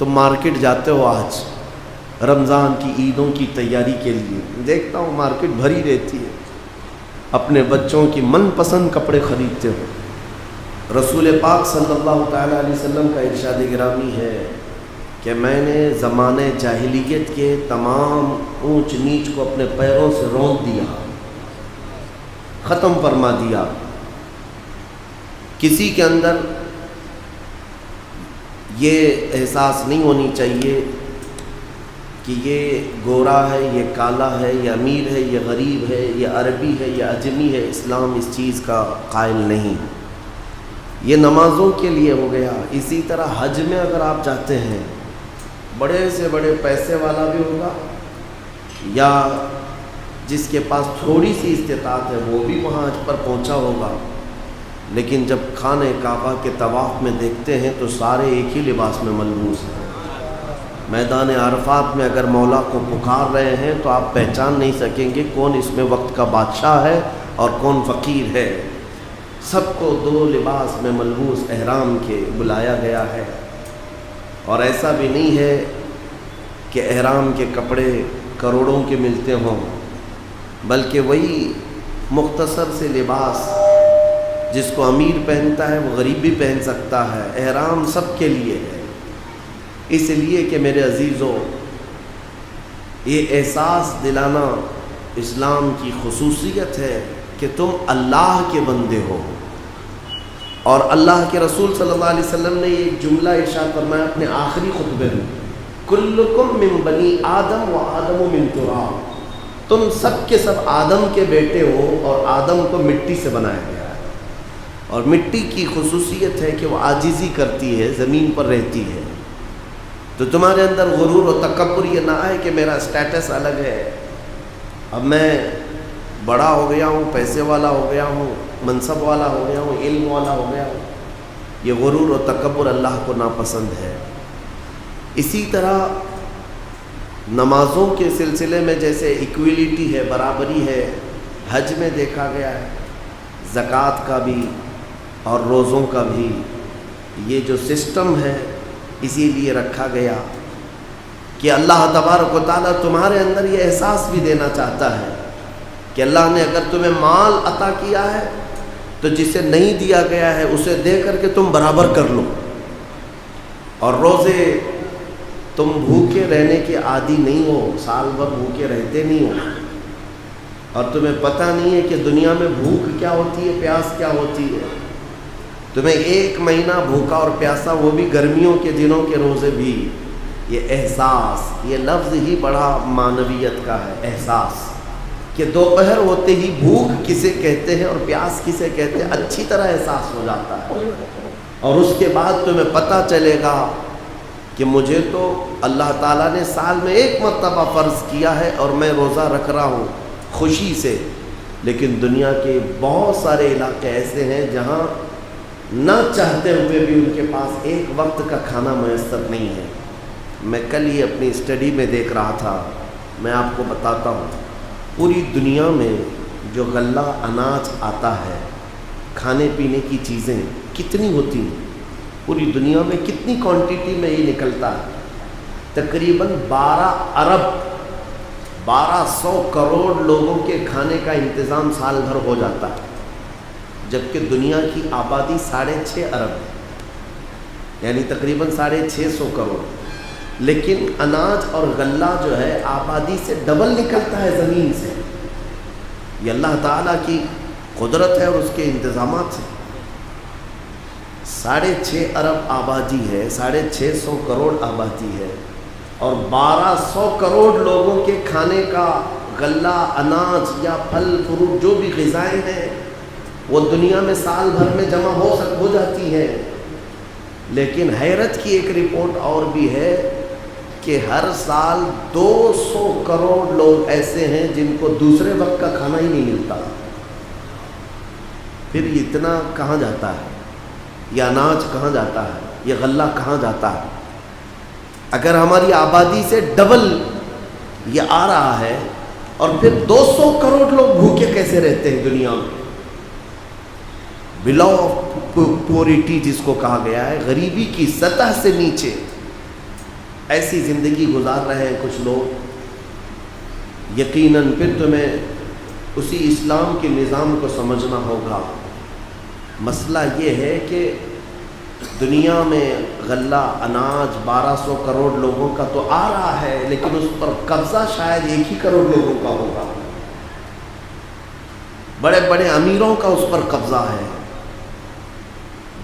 تم مارکیٹ جاتے ہو آج رمضان کی عیدوں کی تیاری کے لیے، دیکھتا ہوں مارکیٹ بھری رہتی ہے، اپنے بچوں کی من پسند کپڑے خریدتے ہو۔ رسول پاک صلی اللہ تعالیٰ علیہ وسلم کا ارشاد گرامی ہے کہ میں نے زمانے جاہلیت کے تمام اونچ نیچ کو اپنے پیروں سے رونت دیا، ختم فرما دیا۔ کسی کے اندر یہ احساس نہیں ہونی چاہیے کہ یہ گورا ہے، یہ کالا ہے، یہ امیر ہے، یہ غریب ہے، یہ عربی ہے، یہ اجمی ہے۔ اسلام اس چیز کا قائل نہیں۔ یہ نمازوں کے لیے ہو گیا۔ اسی طرح حج میں اگر آپ جاتے ہیں، بڑے سے بڑے پیسے والا بھی ہوگا یا جس کے پاس تھوڑی سی استطاعت ہے وہ بھی وہاں حج پر پہنچا ہوگا، لیکن جب خانہ کعبہ کے طواف میں دیکھتے ہیں تو سارے ایک ہی لباس میں ملبوس ہیں۔ میدان عرفات میں اگر مولا کو پکار رہے ہیں تو آپ پہچان نہیں سکیں گے کون اس میں وقت کا بادشاہ ہے اور کون فقیر ہے۔ سب کو دو لباس میں ملبوس احرام کے بلایا گیا ہے، اور ایسا بھی نہیں ہے کہ احرام کے کپڑے کروڑوں کے ملتے ہوں، بلکہ وہی مختصر سے لباس جس کو امیر پہنتا ہے وہ غریب بھی پہن سکتا ہے۔ احرام سب کے لیے ہے، اس لیے کہ میرے عزیزو یہ احساس دلانا اسلام کی خصوصیت ہے کہ تم اللہ کے بندے ہو۔ اور اللہ کے رسول صلی اللہ علیہ وسلم نے ایک جملہ ارشاد فرمایا اپنے آخری خطبے میں، کلکم من بنی آدم و آدم من تراب، تم سب کے سب آدم کے بیٹے ہو اور آدم کو مٹی سے بنایا گیا ہے۔ اور مٹی کی خصوصیت ہے کہ وہ عاجزی کرتی ہے، زمین پر رہتی ہے۔ تو تمہارے اندر غرور و تکبر یہ نہ آئے کہ میرا سٹیٹس الگ ہے، اب میں بڑا ہو گیا ہوں، پیسے والا ہو گیا ہوں، منصب والا ہو گیا ہوں، علم والا ہو گیا ہوں۔ یہ غرور و تکبر اللہ کو ناپسند ہے۔ اسی طرح نمازوں کے سلسلے میں جیسے ایکویلٹی ہے، برابری ہے، حج میں دیکھا گیا ہے، زکوٰۃ کا بھی اور روزوں کا بھی یہ جو سسٹم ہے اسی لیے رکھا گیا کہ اللہ تبارک و تعالیٰ تمہارے اندر یہ احساس بھی دینا چاہتا ہے کہ اللہ نے اگر تمہیں مال عطا کیا ہے تو جسے نہیں دیا گیا ہے اسے دے کر کے تم برابر کر لو۔ اور روزے تم بھوکے رہنے کے عادی نہیں ہو، سال بھر بھوکے رہتے نہیں ہو، اور تمہیں پتہ نہیں ہے کہ دنیا میں بھوک کیا ہوتی ہے، پیاس کیا ہوتی ہے۔ تمہیں ایک مہینہ بھوکا اور پیاسا، وہ بھی گرمیوں کے دنوں کے روزے بھی۔ یہ احساس، یہ لفظ ہی بڑا معنویت کا ہے، احساس، کہ دوپہر ہوتے ہی بھوک کسے کہتے ہیں اور پیاس کسے کہتے ہیں اچھی طرح احساس ہو جاتا ہے۔ اور اس کے بعد تمہیں پتہ چلے گا کہ مجھے تو اللہ تعالیٰ نے سال میں ایک مرتبہ فرض کیا ہے اور میں روزہ رکھ رہا ہوں خوشی سے، لیکن دنیا کے بہت سارے علاقے ایسے ہیں جہاں نہ چاہتے ہوئے بھی ان کے پاس ایک وقت کا کھانا میسر نہیں ہے۔ میں کل ہی اپنی اسٹڈی میں دیکھ رہا تھا، میں آپ کو بتاتا ہوں، پوری دنیا میں جو غلہ اناج آتا ہے، کھانے پینے کی چیزیں کتنی ہوتی ہیں، پوری دنیا میں کتنی کوانٹٹی میں یہ نکلتا ہے؟ تقریباً 1200 کروڑ لوگوں کے کھانے کا انتظام سال بھر ہو جاتا ہے، جبکہ دنیا کی آبادی 6.5 ارب ہے، یعنی تقریباً 650 کروڑ، لیکن اناج اور غلہ جو ہے آبادی سے ڈبل نکلتا ہے زمین سے۔ یہ اللہ تعالیٰ کی قدرت ہے اور اس کے انتظامات سے۔ 6.5 ارب آبادی ہے، 650 کروڑ آبادی ہے، اور 1200 کروڑ لوگوں کے کھانے کا غلہ، اناج یا پھل فروٹ جو بھی غذائیں ہیں وہ دنیا میں سال بھر میں جمع ہو جاتی ہے۔ لیکن حیرت کی ایک رپورٹ اور بھی ہے کہ ہر سال 200 کروڑ لوگ ایسے ہیں جن کو دوسرے وقت کا کھانا ہی نہیں ملتا۔ پھر اتنا کہاں جاتا ہے؟ یہ اناج کہاں جاتا ہے؟ یہ غلہ کہاں جاتا ہے؟ اگر ہماری آبادی سے ڈبل یہ آ رہا ہے اور پھر 200 کروڑ لوگ بھوکے کیسے رہتے ہیں دنیا میں؟ بلو آف پوریٹی جس کو کہا گیا ہے، غریبی کی سطح سے نیچے ایسی زندگی گزار رہے ہیں کچھ لوگ، یقیناً پھر تمہیں اسی اسلام کے نظام کو سمجھنا ہوگا۔ مسئلہ یہ ہے کہ دنیا میں غلہ اناج 1200 کروڑ لوگوں کا تو آ رہا ہے، لیکن اس پر قبضہ شاید 1 ہی کروڑ لوگوں کا ہوگا۔ بڑے بڑے امیروں کا اس پر قبضہ ہے،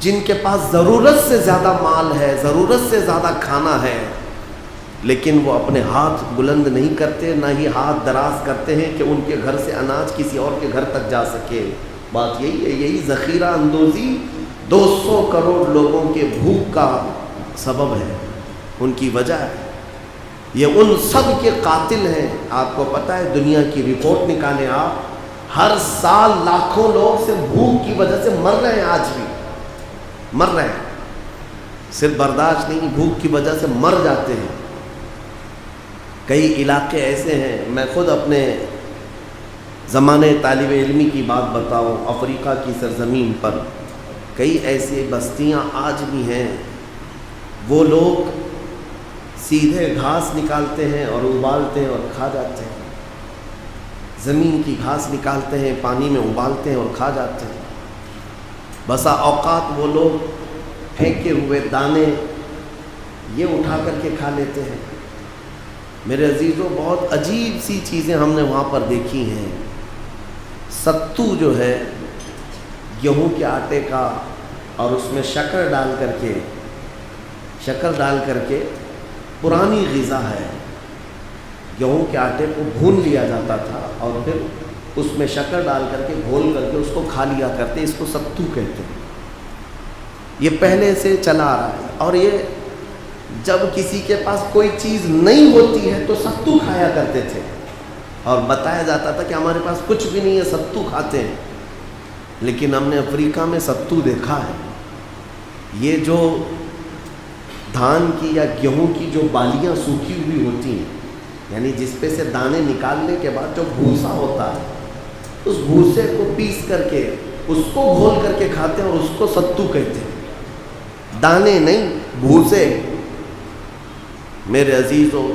جن کے پاس ضرورت سے زیادہ مال ہے، ضرورت سے زیادہ کھانا ہے، لیکن وہ اپنے ہاتھ بلند نہیں کرتے، نہ ہی ہاتھ دراز کرتے ہیں کہ ان کے گھر سے اناج کسی اور کے گھر تک جا سکے۔ بات یہی ہے، یہی ذخیرہ اندوزی 200 کروڑ لوگوں کے بھوک کا سبب ہے، ان کی وجہ ہے۔ یہ ان سب کے قاتل ہیں۔ آپ کو پتہ ہے، دنیا کی رپورٹ نکالیں آپ، ہر سال لاکھوں لوگ سے بھوک کی وجہ سے مر رہے ہیں، آج بھی مر رہے ہیں، صرف برداشت نہیں، بھوک کی وجہ سے مر جاتے ہیں۔ کئی علاقے ایسے ہیں، میں خود اپنے زمانے طالب علمی کی بات بتاؤں، افریقہ کی سرزمین پر کئی ایسی بستیاں آج بھی ہیں، وہ لوگ سیدھے گھاس نکالتے ہیں اور ابالتے ہیں اور کھا جاتے ہیں، زمین کی گھاس نکالتے ہیں، پانی میں ابالتے ہیں اور کھا جاتے ہیں۔ بسا اوقات وہ لوگ پھینکے ہوئے دانے یہ اٹھا کر کے کھا لیتے ہیں۔ میرے عزیزوں، بہت عجیب سی چیزیں ہم نے وہاں پر دیکھی ہیں۔ ستو جو ہے گیہوں کے آٹے کا، اور اس میں شکر ڈال کر کے پرانی غذا ہے، گیہوں کے آٹے کو بھون لیا جاتا تھا اور پھر اس میں شکر ڈال کر کے گھول کر کے اس کو کھا لیا کرتے، اس کو ستو کہتے ہیں۔ یہ پہلے سے چلا آ رہا ہے، اور یہ جب کسی کے پاس کوئی چیز نہیں ہوتی ہے تو ستو کھایا کرتے تھے، اور بتایا جاتا تھا کہ ہمارے پاس کچھ بھی نہیں ہے، ستو کھاتے ہیں۔ لیکن ہم نے افریقہ میں ستو دیکھا ہے، یہ جو دھان کی یا گیہوں کی جو بالیاں سوکھی ہوئی ہوتی ہیں، یعنی جس پہ سے دانے نکالنے کے بعد جو بھوسا ہوتا ہے، اس بھوسے کو پیس کر کے اس کو گھول کر کے کھاتے ہیں اور اس کو ستو کہتے ہیں، دانے نہیں، بھوسے۔ میرے عزیزوں،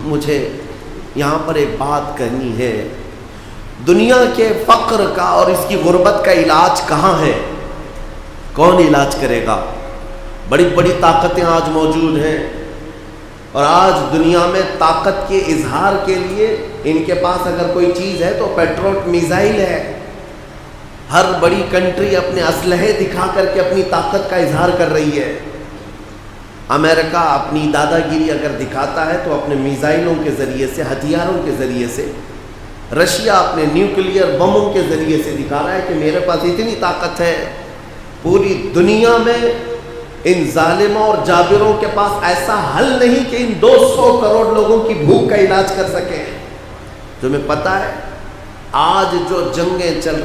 مجھے یہاں پر ایک بات کرنی ہے، دنیا کے فقر کا اور اس کی غربت کا علاج کہاں ہے؟ کون علاج کرے گا؟ بڑی بڑی طاقتیں آج موجود ہیں، اور آج دنیا میں طاقت کے اظہار کے لیے ان کے پاس اگر کوئی چیز ہے تو پیٹروٹ میزائل ہے۔ ہر بڑی کنٹری اپنے اسلحے دکھا کر کے اپنی طاقت کا اظہار کر رہی ہے۔ امریکہ اپنی دادا گیری اگر دکھاتا ہے تو اپنے میزائلوں کے ذریعے سے، ہتھیاروں کے ذریعے سے، رشیا اپنے نیوکلیئر بموں کے ذریعے سے دکھا رہا ہے کہ میرے پاس اتنی طاقت ہے۔ پوری دنیا میں ان ظالموں اور جابروں کے پاس ایسا حل نہیں کہ ان 200 کروڑ لوگوں کی بھوک کا علاج کر سکیں۔ تمہیں پتہ ہے، آج جو جنگیں چل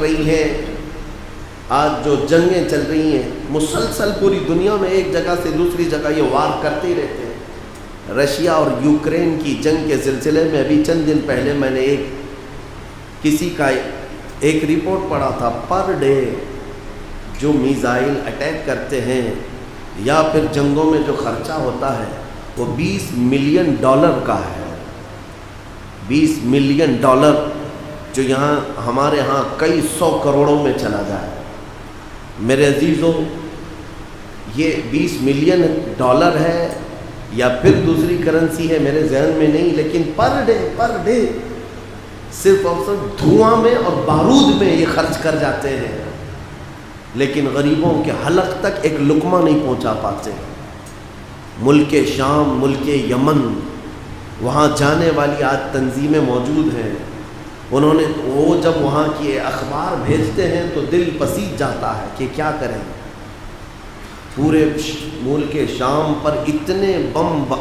رہی ہیں، مسلسل پوری دنیا میں ایک جگہ سے دوسری جگہ یہ وار کرتے ہی رہتے ہیں۔ رشیا اور یوکرین کی جنگ کے سلسلے میں ابھی چند دن پہلے میں نے کسی کا ایک رپورٹ پڑھا تھا، پر ڈے جو میزائل اٹیک کرتے ہیں یا پھر جنگوں میں جو خرچہ ہوتا ہے وہ $20 ملین کا ہے۔ $20 ملین جو ہمارے ہاں کئی 100 کروڑوں میں چلا جائے۔ میرے عزیزوں، یہ $20 ملین ہے یا پھر دوسری کرنسی ہے میرے ذہن میں نہیں، لیکن پر ڈے صرف اور صرف دھواں میں اور بارود میں یہ خرچ کر جاتے ہیں، لیکن غریبوں کے حلق تک ایک لقمہ نہیں پہنچا پاتے۔ ملک شام، ملک یمن، وہاں جانے والی آج تنظیمیں موجود ہیں، وہ جب وہاں کی اخبار بھیجتے ہیں تو دل پسیج جاتا ہے کہ کیا کریں۔ پورے ملک شام پر اتنے بم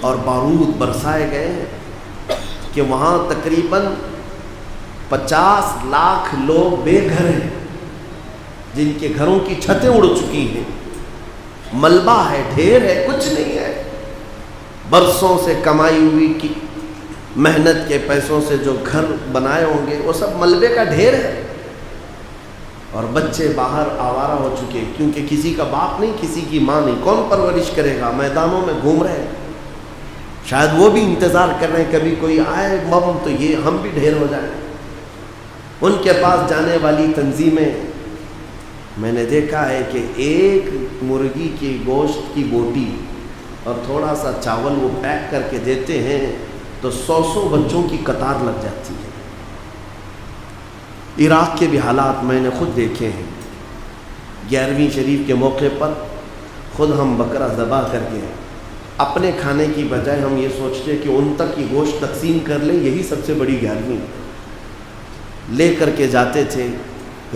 اور بارود برسائے گئے ہیں کہ وہاں تقریباً 50 لاکھ لوگ بے گھر ہیں، جن کے گھروں کی چھتیں اڑ چکی ہیں، ملبہ ہے، ڈھیر ہے، کچھ نہیں ہے۔ برسوں سے کمائی ہوئی کی محنت کے پیسوں سے جو گھر بنائے ہوں گے وہ سب ملبے کا ڈھیر ہے۔ اور بچے باہر آوارہ ہو چکے، کیونکہ کسی کا باپ نہیں، کسی کی ماں نہیں، کون پرورش کرے گا؟ میدانوں میں گھوم رہے ہیں، شاید وہ بھی انتظار کر رہے ہیں کبھی کوئی آئے بم تو یہ ہم بھی ڈھیر ہو جائیں۔ ان کے پاس جانے والی تنظیمیں، میں نے دیکھا ہے کہ ایک مرغی کی گوشت کی بوٹی اور تھوڑا سا چاول وہ پیک کر کے دیتے ہیں تو 100 بچوں کی قطار لگ جاتی ہے۔ عراق کے بھی حالات میں نے خود دیکھے ہیں۔ 11ویں شریف کے موقع پر خود ہم بکرا ذبح کر کے اپنے کھانے کی بجائے ہم یہ سوچتے کہ ان تک کی گوشت تقسیم کر لیں، یہی سب سے بڑی 11ویں لے کر کے جاتے تھے۔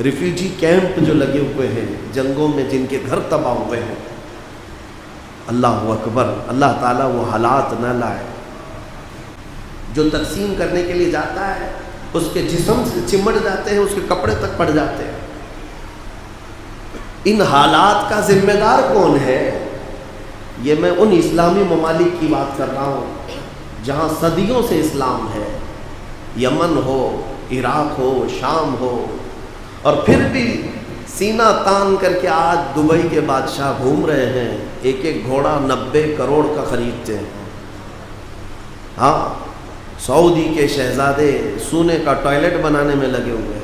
ریفیوجی کیمپ جو لگے ہوئے ہیں جنگوں میں، جن کے گھر تباہ ہوئے ہیں، اللہ اکبر، اللہ تعالیٰ وہ حالات نہ لائے۔ جو تقسیم کرنے کے لیے جاتا ہے اس کے جسم سے چمٹ جاتے ہیں، اس کے کپڑے تک پڑ جاتے ہیں۔ ان حالات کا ذمہ دار کون ہے؟ یہ میں ان اسلامی ممالک کی بات کر رہا ہوں جہاں صدیوں سے اسلام ہے، یمن ہو، عراق ہو، شام ہو، اور پھر بھی سینہ تان کر کے آج دبئی کے بادشاہ گھوم رہے ہیں، ایک ایک گھوڑا 90 کروڑ کا خریدتے ہیں۔ ہاں، سعودی کے شہزادے سونے کا ٹوائلٹ بنانے میں لگے ہوئے ہیں،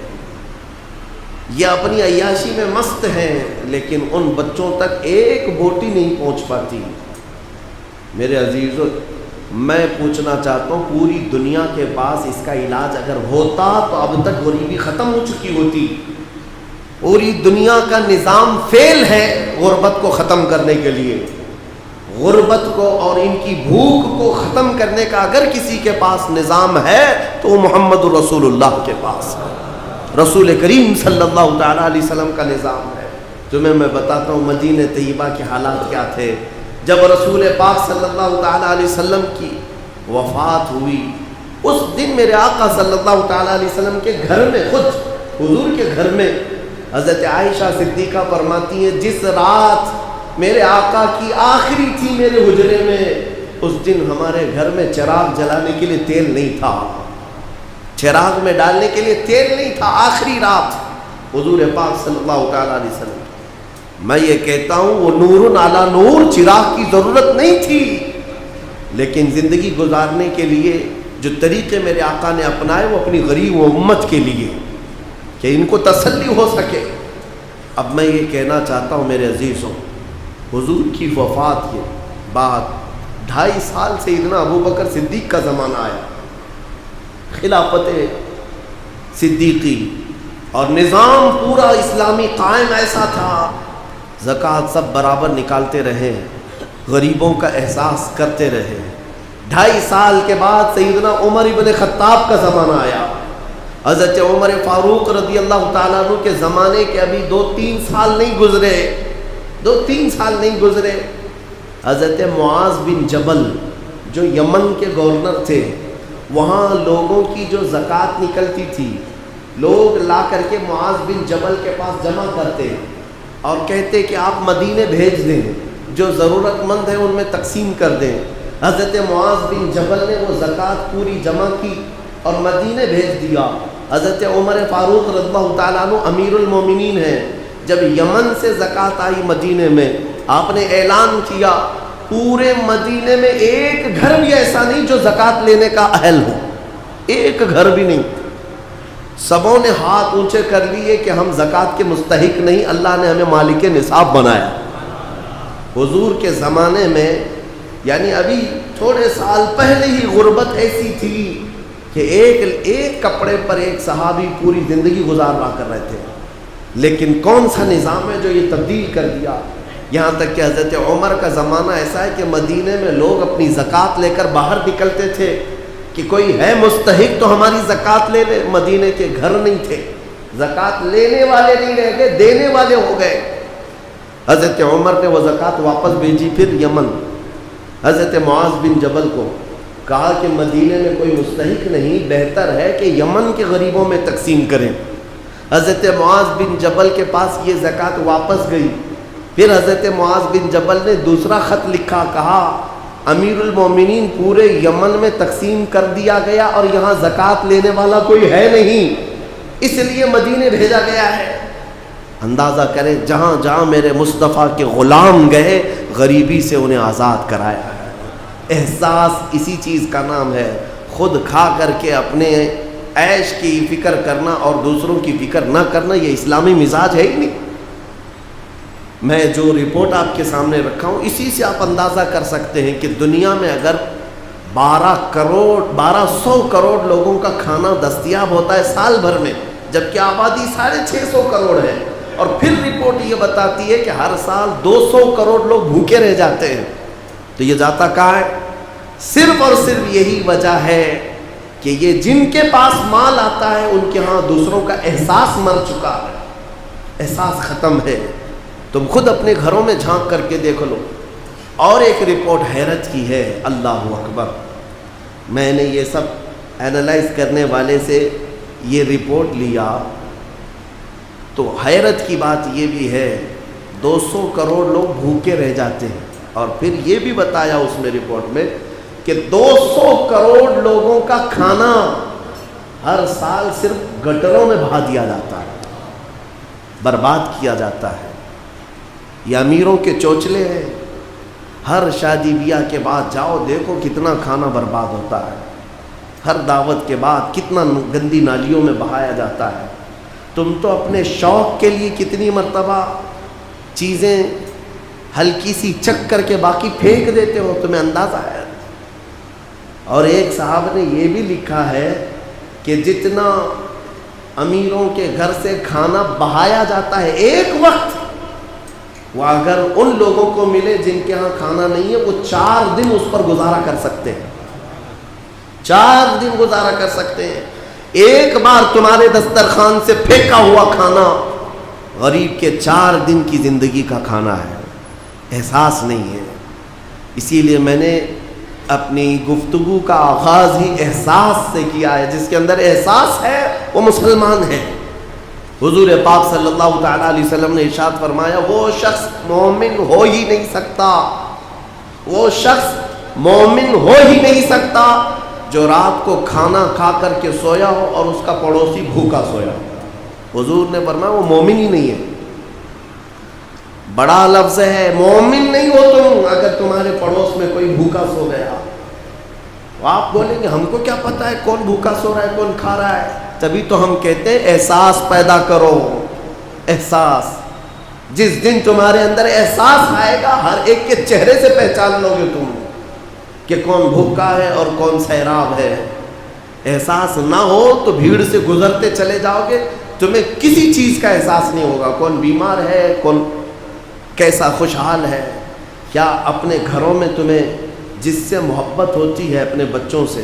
یہ اپنی عیاشی میں مست ہیں، لیکن ان بچوں تک ایک بوٹی نہیں پہنچ پاتی۔ میرے عزیزو، میں پوچھنا چاہتا ہوں، پوری دنیا کے پاس اس کا علاج اگر ہوتا تو اب تک غریبی ختم ہو چکی ہوتی۔ پوری دنیا کا نظام فیل ہے غربت کو ختم کرنے کے لیے۔ غربت کو اور ان کی بھوک کو ختم کرنے کا اگر کسی کے پاس نظام ہے تو وہ محمد رسول اللہ کے پاس ہے، رسول کریم صلی اللہ تعالیٰ علیہ وسلم کا نظام ہے۔ تمہیں میں بتاتا ہوں مدینہ طیبہ کے حالات کیا تھے جب رسول پاک صلی اللہ تعالیٰ علیہ وسلم کی وفات ہوئی۔ اس دن میرے آقا صلی اللہ تعالیٰ علیہ وسلم کے گھر میں، خود حضور کے گھر میں، حضرت عائشہ صدیقہ فرماتی ہیں جس رات میرے آقا کی آخری تھی میرے حجرے میں، اس دن ہمارے گھر میں چراغ جلانے کے لیے تیل نہیں تھا، چراغ میں ڈالنے کے لیے تیل نہیں تھا۔ آخری رات حضور پاک صلی اللہ تعالیٰ علیہ وسلم، میں یہ کہتا ہوں وہ نور علی نور، چراغ کی ضرورت نہیں تھی، لیکن زندگی گزارنے کے لیے جو طریقے میرے آقا نے اپنائے وہ اپنی غریب و امت کے لیے، کہ ان کو تسلی ہو سکے۔ اب میں یہ کہنا چاہتا ہوں میرے عزیزوں، حضور کی وفات کے بعد 2.5 سال سیدنا ابوبکر صدیق کا زمانہ آیا، خلافت صدیقی، اور نظام پورا اسلامی قائم ایسا تھا، زکوٰۃ سب برابر نکالتے رہے، غریبوں کا احساس کرتے رہے۔ 2.5 سال کے بعد سیدنا عمر ابن خطاب کا زمانہ آیا، حضرت عمر فاروق رضی اللہ تعالیٰ عنہ کے زمانے کے ابھی 2-3 سال نہیں گزرے، 2-3 سال نہیں گزرے، حضرت معاذ بن جبل جو یمن کے گورنر تھے، وہاں لوگوں کی جو زکوٰۃ نکلتی تھی، لوگ لا کر کے معاذ بن جبل کے پاس جمع کرتے اور کہتے کہ آپ مدینے بھیج دیں، جو ضرورت مند ہے ان میں تقسیم کر دیں۔ حضرت معاذ بن جبل نے وہ زکوٰۃ پوری جمع کی اور مدینے بھیج دیا۔ حضرت عمر فاروق رضی اللہ تعالیٰ عنہ امیر المومنین ہیں، جب یمن سے زکوٰۃ آئی مدینے میں، آپ نے اعلان کیا پورے مدینے میں ایک گھر بھی ایسا نہیں جو زکوٰۃ لینے کا اہل ہو، ایک گھر بھی نہیں۔ سبوں نے ہاتھ اونچے کر لیے کہ ہم زکوٰۃ کے مستحق نہیں، اللہ نے ہمیں مالک نصاب بنایا۔ حضور کے زمانے میں، یعنی ابھی تھوڑے سال پہلے ہی غربت ایسی تھی کہ ایک کپڑے پر ایک صحابی پوری زندگی گزار رہا کر رہے تھے، لیکن کون سا نظام ہے جو یہ تبدیل کر دیا؟ یہاں تک کہ حضرت عمر کا زمانہ ایسا ہے کہ مدینے میں لوگ اپنی زکوٰۃ لے کر باہر نکلتے تھے کہ کوئی ہے مستحق تو ہماری زکوٰۃ لے لے۔ مدینے کے گھر نہیں تھے، زکوٰۃ لینے والے نہیں رہ گئے، دینے والے ہو گئے۔ حضرت عمر نے وہ زکوٰۃ واپس بھیجی، پھر یمن حضرت معاذ بن جبل کو کہا کہ مدینے میں کوئی مستحق نہیں، بہتر ہے کہ یمن کے غریبوں میں تقسیم کریں۔ حضرت معاذ بن جبل کے پاس یہ زکوٰۃ واپس گئی۔ پھر حضرت معاذ بن جبل نے دوسرا خط لکھا، کہا امیر المومنین پورے یمن میں تقسیم کر دیا گیا اور یہاں زکوٰۃ لینے والا کوئی ہے نہیں، اس لیے مدینے بھیجا گیا ہے۔ اندازہ کریں جہاں جہاں میرے مصطفیٰ کے غلام گئے غریبی سے انہیں آزاد کرایا ہے۔ احساس اسی چیز کا نام ہے، خود کھا کر کے اپنے عیش کی فکر کرنا اور دوسروں کی فکر نہ کرنا، یہ اسلامی مزاج ہے ہی نہیں۔ میں جو رپورٹ آپ کے سامنے رکھا ہوں اسی سے آپ اندازہ کر سکتے ہیں کہ دنیا میں اگر 1200 کروڑ لوگوں کا کھانا دستیاب ہوتا ہے سال بھر میں، جبکہ آبادی 650 کروڑ ہے، اور پھر رپورٹ یہ بتاتی ہے کہ ہر سال 200 کروڑ لوگ بھوکے رہ جاتے ہیں، تو یہ جاتا کہاں ہے؟ صرف اور صرف یہی وجہ ہے کہ یہ جن کے پاس مال آتا ہے ان کے ہاں دوسروں کا احساس مر چکا ہے، احساس ختم ہے۔ تم خود اپنے گھروں میں جھانک کر کے دیکھ لو۔ اور ایک رپورٹ حیرت کی ہے، اللہ اکبر، میں نے یہ سب اینالائز کرنے والے سے یہ رپورٹ لیا تو حیرت کی بات یہ بھی ہے 200 کروڑ لوگ بھوکے رہ جاتے ہیں، اور پھر یہ بھی بتایا اس میں رپورٹ میں کہ 200 کروڑ لوگوں کا کھانا ہر سال صرف گٹروں میں بہا دیا جاتا ہے، برباد کیا جاتا ہے۔ یہ امیروں کے چوچلے ہیں، ہر شادی بیاہ کے بعد جاؤ دیکھو کتنا کھانا برباد ہوتا ہے، ہر دعوت کے بعد کتنا گندی نالیوں میں بہایا جاتا ہے۔ تم تو اپنے شوق کے لیے کتنی مرتبہ چیزیں ہلکی سی چک کر کے باقی پھینک دیتے ہو، تمہیں اندازہ ہے۔ اور ایک صاحب نے یہ بھی لکھا ہے کہ جتنا امیروں کے گھر سے کھانا بہایا جاتا ہے ایک وقت، وہ اگر ان لوگوں کو ملے جن کے ہاں کھانا نہیں ہے، وہ 4 دن اس پر گزارا کر سکتے ہیں، 4 دن گزارا کر سکتے ہیں۔ ایک بار تمہارے دسترخوان سے پھینکا ہوا کھانا غریب کے 4 دن کی زندگی کا کھانا ہے۔ احساس نہیں ہے۔ اسی لیے میں نے اپنی گفتگو کا آغاز ہی احساس سے کیا ہے، جس کے اندر احساس ہے وہ مسلمان ہے۔ حضور پاک صلی اللہ تعالیٰ علیہ وسلم نے ارشاد فرمایا وہ شخص مومن ہو ہی نہیں سکتا، وہ شخص مومن ہو ہی نہیں سکتا جو رات کو کھانا کھا کر کے سویا ہو اور اس کا پڑوسی بھوکا سویا ہو۔ حضور نے فرمایا وہ مومن ہی نہیں ہے۔ بڑا لفظ ہے، مومن نہیں ہو تم اگر تمہارے پڑوس میں کوئی بھوکا سو گیا۔ آپ بولیں گے ہم کو کیا پتا ہے کون بھوکا سو رہا ہے کون کھا رہا ہے؟ تبھی تو ہم کہتے ہیں احساس پیدا کرو، احساس۔ جس دن تمہارے اندر احساس آئے گا ہر ایک کے چہرے سے پہچان لو گے تم کہ کون بھوکا ہے اور کون سیراب ہے۔ احساس نہ ہو تو بھیڑ سے گزرتے چلے جاؤ گے، تمہیں کسی چیز کا احساس نہیں ہوگا، کون بیمار ہے کون کیسا خوشحال ہے۔ کیا اپنے گھروں میں تمہیں جس سے محبت ہوتی ہے اپنے بچوں سے،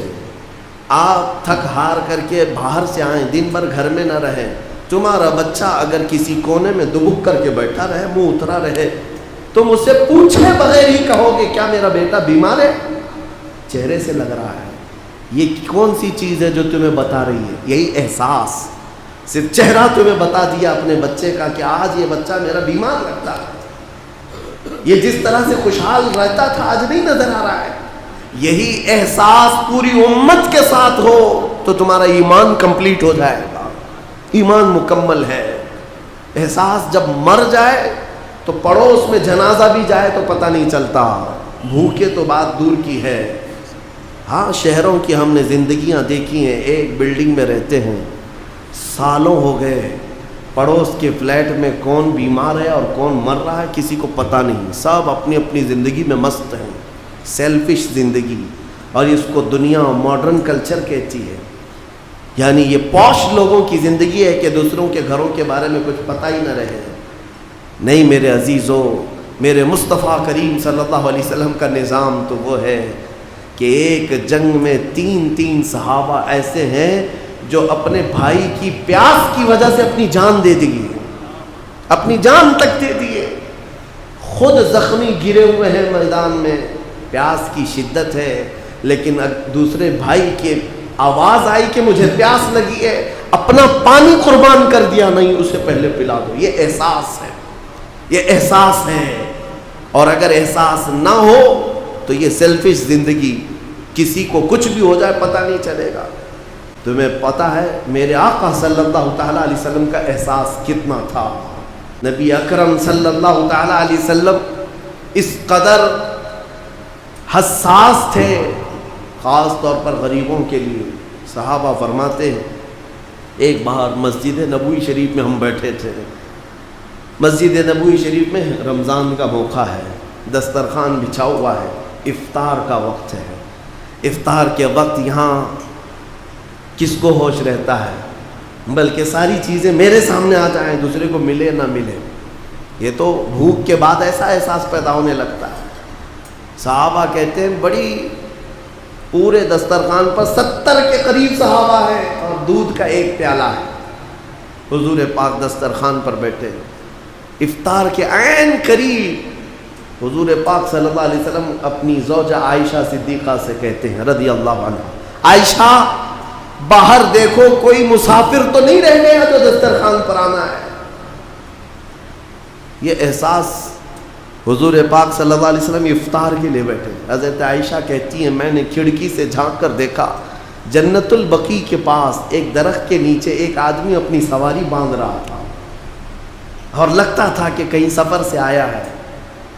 آپ تھک ہار کر کے باہر سے آئیں، دن بھر گھر میں نہ رہیں، تمہارا بچہ اگر کسی کونے میں دبک کر کے بیٹھا رہے، منہ اترا رہے، تم اسے پوچھے بغیر ہی کہو گے کیا میرا بیٹا بیمار ہے؟ چہرے سے لگ رہا ہے۔ یہ کون سی چیز ہے جو تمہیں بتا رہی ہے؟ یہی احساس۔ صرف چہرہ تمہیں بتا دیا اپنے بچے کا کہ آج یہ بچہ میرا بیمار لگتا ہے، یہ جس طرح سے خوشحال رہتا تھا آج نہیں نظر آ رہا ہے۔ یہی احساس پوری امت کے ساتھ ہو تو تمہارا ایمان کمپلیٹ ہو جائے گا، ایمان مکمل ہے۔ احساس جب مر جائے تو پڑوس میں جنازہ بھی جائے تو پتہ نہیں چلتا، بھوکے تو بات دور کی ہے۔ ہاں شہروں کی ہم نے زندگیاں دیکھی ہیں، ایک بلڈنگ میں رہتے ہیں، سالوں ہو گئے، پڑوس کے فلیٹ میں کون بیمار ہے اور کون مر رہا ہے کسی کو پتہ نہیں، سب اپنی اپنی زندگی میں مست ہیں، سیلفش زندگی، اور اس کو دنیا ماڈرن کلچر کہتی ہے۔ یعنی یہ پوش لوگوں کی زندگی ہے کہ دوسروں کے گھروں کے بارے میں کچھ پتہ ہی نہ رہے۔ نہیں میرے عزیزوں، میرے مصطفیٰ کریم صلی اللہ علیہ وسلم کا نظام تو وہ ہے کہ ایک جنگ میں 3 صحابہ ایسے ہیں جو اپنے بھائی کی پیاس کی وجہ سے اپنی جان دے دیے، اپنی جان تک دے دیے، خود زخمی گرے ہوئے ہیں میدان میں، پیاس کی شدت ہے، لیکن دوسرے بھائی کے آواز آئی کہ مجھے پیاس لگی ہے، اپنا پانی قربان کر دیا، نہیں اسے پہلے پلا دو۔ یہ احساس ہے، یہ احساس ہے۔ اور اگر احساس نہ ہو تو یہ سیلفش زندگی، کسی کو کچھ بھی ہو جائے پتہ نہیں چلے گا۔ تمہیں پتہ ہے میرے آقا صلی اللہ تعالیٰ علیہ وسلم کا احساس کتنا تھا؟ نبی اکرم صلی اللہ تعالی علیہ وسلم اس قدر حساس تھے، خاص طور پر غریبوں کے لیے۔ صحابہ فرماتے ہیں ایک بار مسجد نبوی شریف میں ہم بیٹھے تھے، مسجد نبوی شریف میں رمضان کا موقع ہے، دسترخوان بچھا ہوا ہے، افطار کا وقت ہے۔ افطار کے وقت یہاں کس کو ہوش رہتا ہے، بلکہ ساری چیزیں میرے سامنے آ جائیں، دوسرے کو ملے نہ ملے، یہ تو بھوک کے بعد ایسا احساس پیدا ہونے لگتا ہے۔ صحابہ کہتے ہیں بڑی پورے دسترخوان پر 70 کے قریب صحابہ ہیں اور دودھ کا ایک پیالہ ہے، حضور پاک دسترخوان پر بیٹھے، افطار کے عین قریب حضور پاک صلی اللہ علیہ وسلم اپنی زوجہ عائشہ صدیقہ سے کہتے ہیں رضی اللہ عنہ، عائشہ باہر دیکھو کوئی مسافر تو نہیں رہ گیا جو دسترخوان پر آنا ہے۔ یہ احساس حضور پاک صلی اللہ علیہ وسلم افطار کے لیے بیٹھے۔ حضرت عائشہ کہتی ہیں میں نے کھڑکی سے جھانک کر دیکھا، جنت البقیع کے پاس ایک درخت کے نیچے ایک آدمی اپنی سواری باندھ رہا تھا اور لگتا تھا کہ کہیں سفر سے آیا ہے۔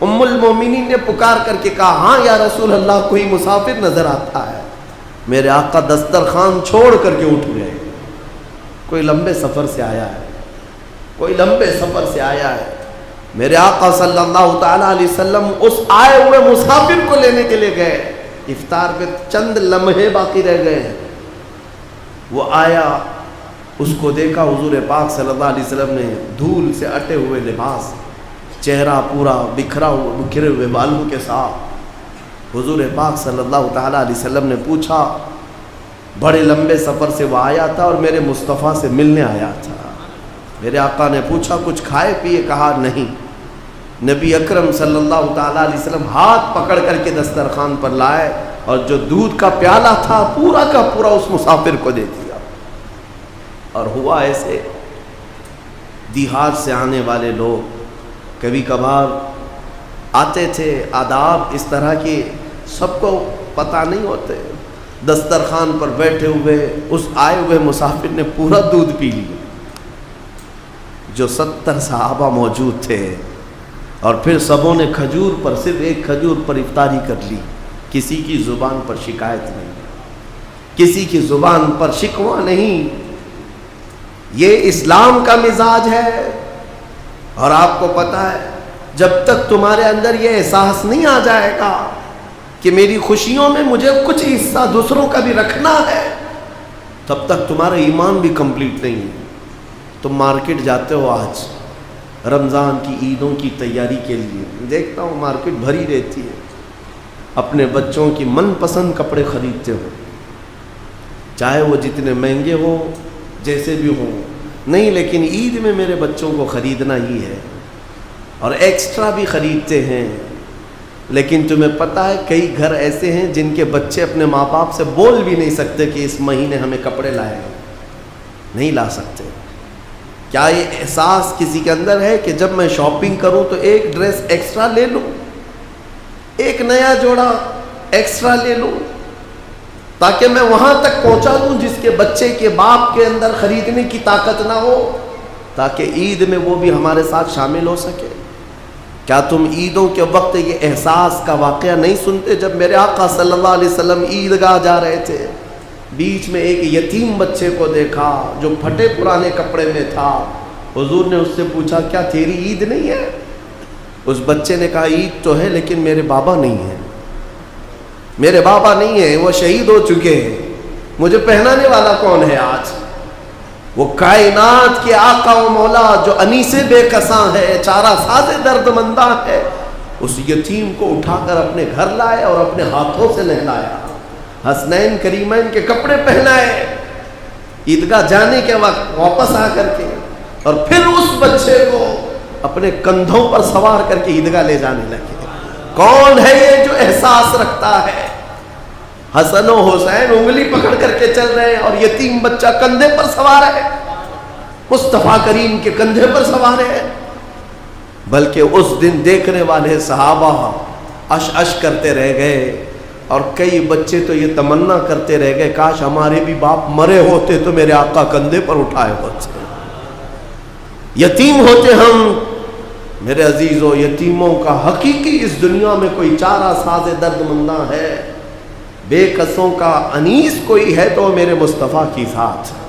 ام المومنین نے پکار کر کے کہا ہاں یا رسول اللہ کوئی مسافر نظر آتا ہے۔ میرے آقا دسترخوان چھوڑ کر کے اٹھ گئے، کوئی لمبے سفر سے آیا ہے، کوئی لمبے سفر سے آیا ہے۔ میرے آقا صلی اللہ تعالیٰ علیہ وسلم اس آئے ہوئے مسافر کو لینے کے لیے گئے، افطار پہ چند لمحے باقی رہ گئے ہیں۔ وہ آیا، اس کو دیکھا، حضور پاک صلی اللہ علیہ وسلم نے دھول سے اٹے ہوئے لباس، چہرہ پورا بکھرے ہوئے بالوں کے ساتھ، حضور پاک صلی اللہ تعالیٰ علیہ وسلم نے پوچھا، بڑے لمبے سفر سے وہ آیا تھا اور میرے مصطفیٰ سے ملنے آیا تھا۔ میرے آقا نے پوچھا کچھ کھائے پیے؟ کہا نہیں۔ نبی اکرم صلی اللہ تعالیٰ علیہ وسلم ہاتھ پکڑ کر کے دسترخوان پر لائے اور جو دودھ کا پیالہ تھا پورا کا پورا اس مسافر کو دے دیا۔ اور ہوا ایسے، دیہات سے آنے والے لوگ کبھی کبھار آتے تھے، آداب اس طرح کے سب کو پتہ نہیں ہوتے، دسترخوان پر بیٹھے ہوئے اس آئے ہوئے مسافر نے پورا دودھ پی لیا، جو 70 صحابہ موجود تھے، اور پھر سبوں نے کھجور پر، صرف ایک کھجور پر افطاری کر لی۔ کسی کی زبان پر شکایت نہیں، کسی کی زبان پر شکوہ نہیں۔ یہ اسلام کا مزاج ہے۔ اور آپ کو پتہ ہے جب تک تمہارے اندر یہ احساس نہیں آ جائے گا کہ میری خوشیوں میں مجھے کچھ حصہ دوسروں کا بھی رکھنا ہے، تب تک تمہارا ایمان بھی کمپلیٹ نہیں ہے۔ تم مارکیٹ جاتے ہو آج رمضان کی عیدوں کی تیاری کے لیے، دیکھتا ہوں مارکیٹ بھری رہتی ہے، اپنے بچوں کی من پسند کپڑے خریدتے ہو، چاہے وہ جتنے مہنگے ہوں جیسے بھی ہوں، نہیں لیکن عید میں میرے بچوں کو خریدنا ہی ہے، اور ایکسٹرا بھی خریدتے ہیں۔ لیکن تمہیں پتہ ہے کئی گھر ایسے ہیں جن کے بچے اپنے ماں باپ سے بول بھی نہیں سکتے کہ اس مہینے ہمیں کپڑے لائے، نہیں لا سکتے۔ کیا یہ احساس کسی کے اندر ہے کہ جب میں شاپنگ کروں تو ایک ڈریس ایکسٹرا لے لوں، ایک نیا جوڑا ایکسٹرا لے لوں، تاکہ میں وہاں تک پہنچا دوں جس کے بچے کے باپ کے اندر خریدنے کی طاقت نہ ہو، تاکہ عید میں وہ بھی ہمارے ساتھ شامل ہو سکے؟ کیا تم عیدوں کے وقت یہ احساس کا واقعہ نہیں سنتے؟ جب میرے آقا صلی اللہ علیہ وسلم عیدگاہ جا رہے تھے، بیچ میں ایک یتیم بچے کو دیکھا جو پھٹے پرانے کپڑے میں تھا، حضور نے اس سے پوچھا کیا تیری عید نہیں ہے؟ اس بچے نے کہا عید تو ہے لیکن میرے بابا نہیں ہیں، میرے بابا نہیں ہیں، وہ شہید ہو چکے ہیں، مجھے پہنانے والا کون ہے آج؟ وہ کائنات کے آقا و مولا جو انیس بے کساں ہے، چارہ ساز درد منداں ہے، اس یتیم کو اٹھا کر اپنے گھر لائے اور اپنے ہاتھوں سے نہلایا، حسنین کریمین کے کپڑے پہنائے، عیدگاہ جانے کے وقت واپس آ کر کے، اور پھر اس بچے کو اپنے کندھوں پر سوار کر کے عیدگاہ لے جانے لگے۔ کون ہے یہ جو احساس رکھتا ہے؟ حسن و حسین انگلی پکڑ کر کے چل رہے ہیں اور یتیم بچہ کندھے پر سوار ہے، مصطفیٰ کریم کے کندھے پر سوار ہے۔ بلکہ اس دن دیکھنے والے صحابہ اش اش کرتے رہ گئے، اور کئی بچے تو یہ تمنا کرتے رہ گئے کاش ہمارے بھی باپ مرے ہوتے تو میرے آقا کندھے پر اٹھائے ہوتے، یتیم ہوتے ہم میرے عزیزوں، یتیموں کا حقیقی اس دنیا میں کوئی چارہ ساز درد منداں ہے، بے کسوں کا انیس کوئی ہے تو میرے مصطفیٰ کی ذات۔